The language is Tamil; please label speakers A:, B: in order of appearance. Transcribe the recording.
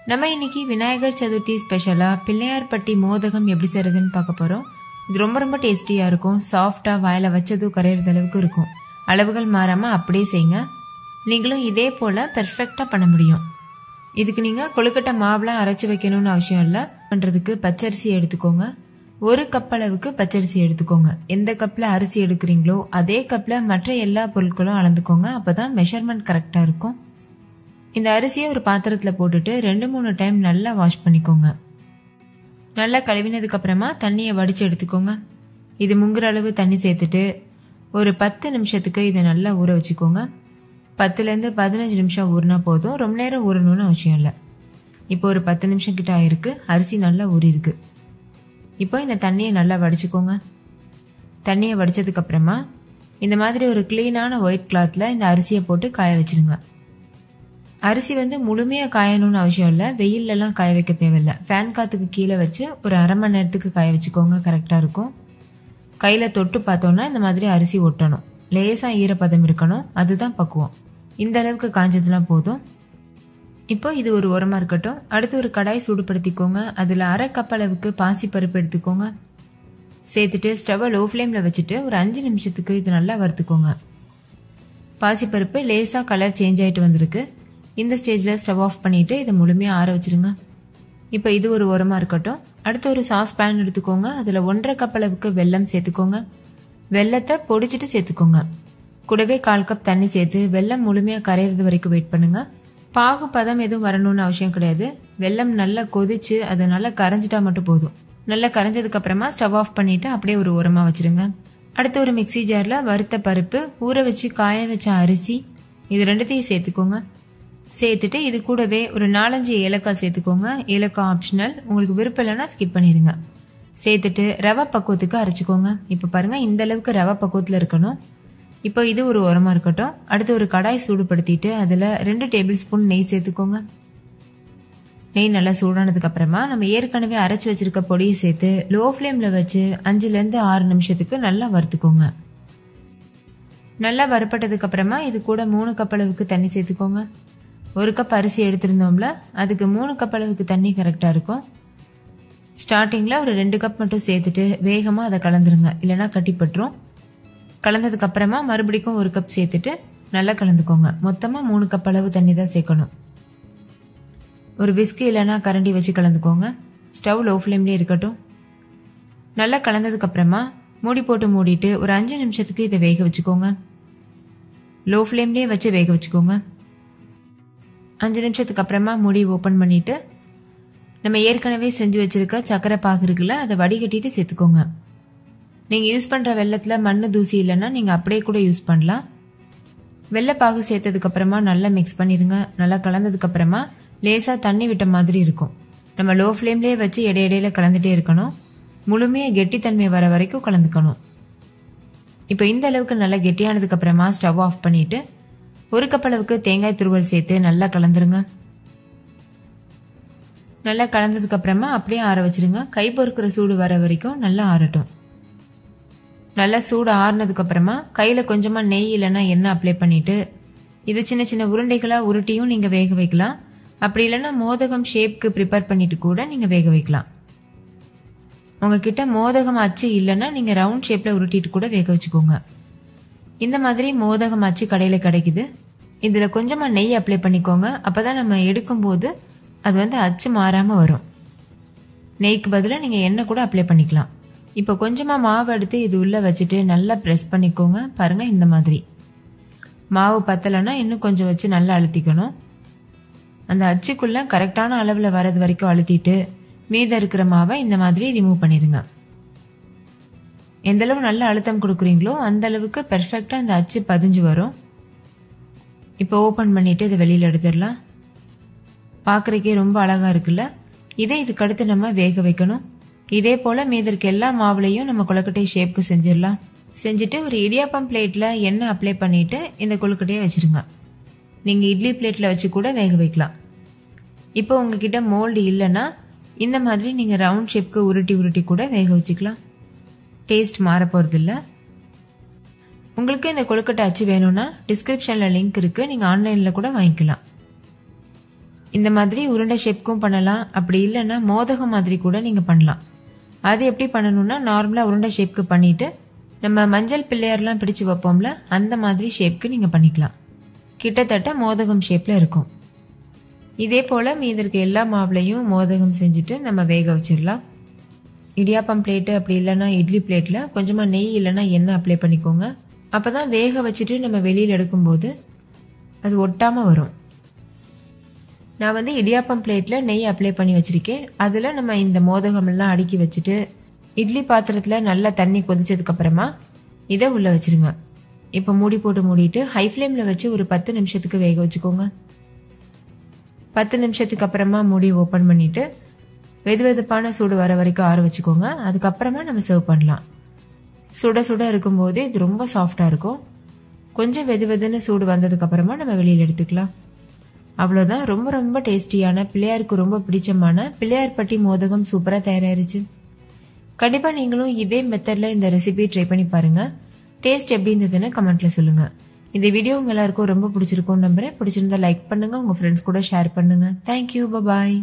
A: நம்ம இன்னைக்கு விநாயகர் சதுர்த்தி ஸ்பெஷலா பிள்ளையார்பட்டி மோதகம் எப்படி செய்யறதுன்னு பார்க்க போறோம். இது ரொம்ப டேஸ்டியா இருக்கும். சாஃப்டா வாயில வச்சதும் கரையிறது அளவுக்கு இருக்கும். அளவுகள் மாறாம அப்படியே செய்யுங்க. நீங்களும் இதே போல பெர்ஃபெக்டா பண்ண முடியும். இதுக்கு நீங்க கொழுக்கட்டை மாவுலாம் அரைச்சு வைக்கணும்னு அவசியம் இல்ல. பண்றதுக்கு பச்சரிசி எடுத்துக்கோங்க. 1 கப் அளவுக்கு பச்சரிசி எடுத்துக்கோங்க. எந்த கப்ல அரிசி எடுக்கிறீங்களோ அதே கப்ல மற்ற எல்லா பொருட்களும் அளந்துக்கோங்க. அப்பதான் மெஷர்மெண்ட் கரெக்டா இருக்கும். இந்த அரிசியை ஒரு பாத்திரத்துல போட்டுட்டு 2-3 டைம் நல்லா வாஷ் பண்ணிக்கோங்க. நல்லா கழுவினதுக்கு அப்புறமா தண்ணியை வடிச்சு எடுத்துக்கோங்க. இது முங்குற அளவு தண்ணி சேர்த்துட்டு ஒரு 10 நிமிஷத்துக்கு இதை நல்லா ஊற வச்சுக்கோங்க. 10லேருந்து 15 நிமிஷம் ஊறினா போதும். ரொம்ப நேரம் ஊறணும்னு அவசியம் இல்லை. இப்போ ஒரு 10 நிமிஷம் கிட்ட ஆயிருக்கு. அரிசி நல்லா ஊறி இருக்கு. இப்போ இந்த தண்ணியை நல்லா வடிச்சுக்கோங்க. தண்ணியை வடிச்சதுக்கு அப்புறமா இந்த மாதிரி ஒரு கிளீனான ஒயிட் கிளாத்ல இந்த அரிசியை போட்டு காய வச்சிருங்க. அரிசி முழுமையா காயணும்னு அவசியம் இல்லை. வெயிலெல்லாம் காய வைக்க தேவையில்லை. ஃபேன் காத்துக்கு கீழே வச்சு ஒரு அரை மணி நேரத்துக்கு காய வச்சுக்கோங்க. கரெக்டா இருக்கும். கையில தொட்டு பார்த்தோம்னா இந்த மாதிரி அரிசி ஒட்டணும். லேசா ஈரப்பதம் இருக்கணும். அதுதான் பக்குவம். இந்த அளவுக்கு காஞ்சதுலாம் போதும். இப்போ இது ஒரு ஓரமா இருக்கட்டும். அடுத்து ஒரு கடாய் சூடுபடுத்திக்கோங்க. அதுல 1/2 கப் அளவுக்கு பாசி பருப்பு எடுத்துக்கோங்க. சேர்த்துட்டு ஸ்டவ்வை லோ ஃப்ளேம்ல வச்சுட்டு ஒரு 5 நிமிஷத்துக்கு இது நல்லா வறுத்துக்கோங்க. பாசிப்பருப்பு லேசா கலர் சேஞ்ச் ஆயிட்டு வந்திருக்கு. இந்த ஸ்டேஜ்ல ஸ்டவ் ஆஃப் பண்ணிட்டு இதை முழுமையா ஆற வச்சிருங்க. இப்போ இது ஒரு ஓரமா இருக்கட்டும். அடுத்து ஒரு சாஸ் பேன் எடுத்துக்கோங்க. அதுல 1/2 கப் அளவுக்கு வெல்லம் சேர்த்துக்கோங்க. வெல்லத்தை பொடிச்சிட்டு சேர்த்துக்கோங்க. கூடவே 1/4 கப் தண்ணி சேர்த்து வெல்லம் முழுமையா கரையிறது வரைக்கும் வெயிட் பண்ணுங்க. பாகு பதம் எதுவும் வரணும்னு அவசியம் கிடையாது. வெல்லம் நல்லா கொதிச்சு அது நல்லா கரைஞ்சிட்டா மட்டும் போதும். நல்லா கரைஞ்சதுக்கு அப்புறமா ஸ்டவ் ஆஃப் பண்ணிட்டு அப்படியே ஒரு ஓரமா வச்சிருங்க. அடுத்து ஒரு மிக்சி ஜார்ல வறுத்த பருப்பு, ஊற வச்சு காய வச்ச அரிசி, இது ரெண்டுத்தையும் சேர்த்துக்கோங்க. சேர்த்துட்டு இது கூடவே ஒரு 4-5 ஏலக்காய் சேர்த்துக்கோங்க. ஏலக்காய் ஆப்ஷனல். உங்களுக்கு விருப்பம் இல்லைன்னா ஸ்கிப் பண்ணிடுங்க. சேர்த்துட்டு ரவை பக்குவத்துக்கு அரைச்சிக்கோங்க. இப்ப பாருங்க, இந்த அளவுக்கு ரவை பக்குவத்துல இருக்கணும். இப்போ இது ஒரு ஓரமா இருக்கட்டும். அடுத்து ஒரு கடாய் சூடுபடுத்திட்டு அதுல 2 டேபிள் ஸ்பூன் நெய் சேர்த்துக்கோங்க. நெய் நல்லா சூடானதுக்கு அப்புறமா நம்ம ஏற்கனவே அரைச்சு வச்சிருக்க பொடியை சேர்த்து லோ ஃப்ளேம்ல வச்சு 5-6 நிமிஷத்துக்கு நல்லா வறுத்துக்கோங்க. நல்லா வறுப்பட்டதுக்கு அப்புறமா இது கூட 3 கப் அளவுக்கு தண்ணி சேர்த்துக்கோங்க. 1 கப் அரிசி எடுத்திருந்தோம்ல, அதுக்கு 3 கப் அளவுக்கு தண்ணி கரெக்டா இருக்கும். ஸ்டார்டிங்ல ஒரு 2 கப் மட்டும் சேர்த்துட்டு வேகமா அதை கலந்துருங்க, இல்லைன்னா கட்டிப்பட்டுரும். கலந்ததுக்கு அப்புறமா மறுபடியும் 1 கப் சேர்த்துட்டு நல்லா கலந்துக்கோங்க. மொத்தமா 3 கப் அளவு தண்ணி தான் சேர்க்கணும். ஒரு விஸ்கி இல்லைன்னா கரண்டி வச்சு கலந்துக்கோங்க. ஸ்டவ் லோ ஃப்ளேம்லயே இருக்கட்டும். நல்லா கலந்ததுக்கு அப்புறமா மூடி போட்டு மூடிட்டு ஒரு 5 நிமிஷத்துக்கு இதை வேக வச்சுக்கோங்க. லோ ஃப்ளேம்லயே வச்சு வேக வச்சுக்கோங்க. 5 நிமிஷத்துக்கு அப்புறமா மூடி ஓபன் பண்ணிட்டு நம்ம ஏற்கனவே செஞ்சு வச்சிருக்க சக்கரை பாகு இருக்குல்ல, அதை வடிகட்டிட்டு சேர்த்துக்கோங்க. நீங்க யூஸ் பண்ற வெள்ளத்துல மண்ணு தூசி இல்லைன்னா நீங்க அப்படியே கூட யூஸ் பண்ணலாம். வெள்ளைப்பாகு சேர்த்ததுக்கு அப்புறமா நல்லா மிக்ஸ் பண்ணிருங்க. நல்லா கலந்ததுக்கு அப்புறமா லேசா தண்ணி விட்ட மாதிரி இருக்கும். நம்ம லோ ஃப்ளேம்லயே வச்சு இடையிடையில கலந்துட்டே இருக்கணும். முழுமையா கெட்டித்தன்மை வர வரைக்கும் கலந்துக்கணும். இப்போ இந்த அளவுக்கு நல்லா கெட்டியானதுக்கு அப்புறமா ஸ்டவ் ஆஃப் பண்ணிட்டு 1 கப் அளவுக்கு தேங்காய் துருவல் சேர்த்து நல்லா கலந்துருங்க. நல்லா கலந்ததுக்கு அப்புறமா அப்படியே ஆற வச்சிருங்க. கை பொறுக்கிற சூடு வர வரைக்கும் நல்லா ஆறட்டும். நல்லா சூடு ஆறுனதுக்கு அப்புறமா கையில கொஞ்சமா நெய் இல்லைன்னா எண்ணெய் அப்ளை பண்ணிட்டு இது சின்ன சின்ன உருண்டைகளா உருட்டியும் நீங்க வேக வைக்கலாம். அப்படி இல்லைன்னா மோதகம் ஷேப்க்கு ப்ரிப்பேர் பண்ணிட்டு கூட நீங்க வேக வைக்கலாம். உங்ககிட்ட மோதகம் அச்சு இல்லைன்னா நீங்க ரவுண்ட் ஷேப்ல உருட்டிட்டு கூட வேக வச்சுக்கோங்க. இந்த மாதிரி மோதகம் அச்சு கடையில கிடைக்குது. இதுல கொஞ்சமா நெய் அப்ளை பண்ணிக்கோங்க. அப்பதான் நம்ம எடுக்கும் போது அது அச்சு மாறாம வரும். நெய்க்கு பதிலாக நீங்க எண்ணெய் கூட அப்ளை பண்ணிக்கலாம். இப்போ கொஞ்சமா மாவு எடுத்து இது உள்ள வச்சுட்டு நல்லா ப்ரெஸ் பண்ணிக்கோங்க. பாருங்க, இந்த மாதிரி. மாவு பத்தலைன்னா இன்னும் கொஞ்சம் வச்சு நல்லா அழுத்திக்கணும். அந்த அச்சுக்குள்ள கரெக்டான அளவுல வர்றது வரைக்கும் அழுத்திட்டு மீதம் இருக்கிற மாவை இந்த மாதிரி ரிமூவ் பண்ணிருங்க. எந்த அளவு நல்ல அழுத்தம் கொடுக்குறீங்களோ அந்த அளவுக்கு பெர்ஃபெக்டா அந்த அச்சு பதிஞ்சு வரும். இப்போ ஓபன் பண்ணிட்டு இதை வெளியில எடுத்துடலாம். பாக்குறதுக்கே ரொம்ப அழகா இருக்குல்ல. இதுக்கு அடுத்து நம்ம வேக வைக்கணும். இதே போல மீதி இருக்க எல்லா மாவுலையும் நம்ம கொழுக்கட்டை ஷேப்க்கு செஞ்சிடலாம். செஞ்சுட்டு ஒரு இடியாப்பம் பிளேட்ல எண்ணெய் அப்ளை பண்ணிட்டு இந்த கொழுக்கட்டையை வச்சிருங்க. நீங்க இட்லி பிளேட்ல வச்சு கூட வேக வைக்கலாம். இப்போ உங்ககிட்ட மோல்டு இல்லைன்னா இந்த மாதிரி நீங்க ரவுண்ட் ஷேப்க்கு உருட்டி கூட வேக வச்சுக்கலாம். டேஸ்ட் மாற போறது இல்ல. உங்களுக்கு இந்த கொழுக்கட்டை அச்சு வேணும்னா டிஸ்கிரிப்ஷன்ல லிங்க் இருக்கு. நீங்க ஆன்லைன்ல கூட வாங்கிக்கலாம். இந்த மாதிரி உருண்டை ஷேப்க்கும் பண்ணலாம், அப்படி இல்லைன்னா மோதகம் மாதிரி கூட நீங்கள் பண்ணலாம். அது எப்படி பண்ணணும்னா நார்மலாக உருண்டை ஷேப்க்கு பண்ணிவிட்டு நம்ம மஞ்சள் பிள்ளையார்லாம் பிடிச்சு வைப்போம்ல அந்த மாதிரி ஷேப்க்கு நீங்கள் பண்ணிக்கலாம். கிட்டத்தட்ட மோதகம் ஷேப்பில் இருக்கும். இதே போல் மீதி இருக்க எல்லா மாவுலையும் மோதகம் செஞ்சுட்டு நம்ம வேக வச்சிடலாம். இடியாப்பம் பிளேட்டு அப்படி இல்லைன்னா இட்லி பிளேட்டில் கொஞ்சமாக நெய் இல்லைன்னா எண்ணெய் அப்ளை பண்ணிக்கோங்க. அப்போ தான் வேக வச்சுட்டு நம்ம வெளியில் எடுக்கும்போது அது ஒட்டாமல் வரும். நான் வந்து இடியாப்பம் பிளேட்டில் நெய் அப்ளை பண்ணி வச்சுருக்கேன். அதில் நம்ம இந்த மோதகமெல்லாம் அடுக்கி வச்சுட்டு இட்லி பாத்திரத்தில் நல்லா தண்ணி கொதிச்சதுக்கப்புறமா இதை உள்ளே வச்சுருங்க. இப்போ மூடி போட்டு மூடிட்டு ஹை ஃப்ளேமில் வச்சு ஒரு 10 நிமிஷத்துக்கு வேக வச்சுக்கோங்க. 10 நிமிஷத்துக்கு அப்புறமா மூடி ஓப்பன் பண்ணிவிட்டு வெது வெதுப்பான சூடு வர வரைக்கும் ஆற வச்சுக்கோங்க. அதுக்கப்புறமா நம்ம சர்வ் பண்ணலாம். சுட சுட இருக்கும்போது இது ரொம்ப சாஃப்டாக இருக்கும். கொஞ்சம் வெது வெதுன்னு சூடு வந்ததுக்கப்புறமா நம்ம வெளியில் எடுத்துக்கலாம். அவ்வளோதான். ரொம்ப ரொம்ப டேஸ்டியான பிள்ளையாருக்கு ரொம்ப பிடிச்சமான பிள்ளையார்பட்டி மோதகம் சூப்பராக தயாராகிருச்சு. கண்டிப்பாக நீங்களும் இதே மெத்தடில் இந்த ரெசிபி ட்ரை பண்ணி பாருங்கள். டேஸ்ட் எப்படி இருந்ததுன்னு கமெண்ட்டில் சொல்லுங்கள். இந்த வீடியோ உங்கள் எல்லாருக்கும் ரொம்ப பிடிச்சிருக்கும்னு நம்புறேன். பிடிச்சிருந்தா லைக் பண்ணுங்கள், உங்கள் ஃப்ரெண்ட்ஸ் கூட ஷேர் பண்ணுங்கள். தேங்க்யூ, பாய்.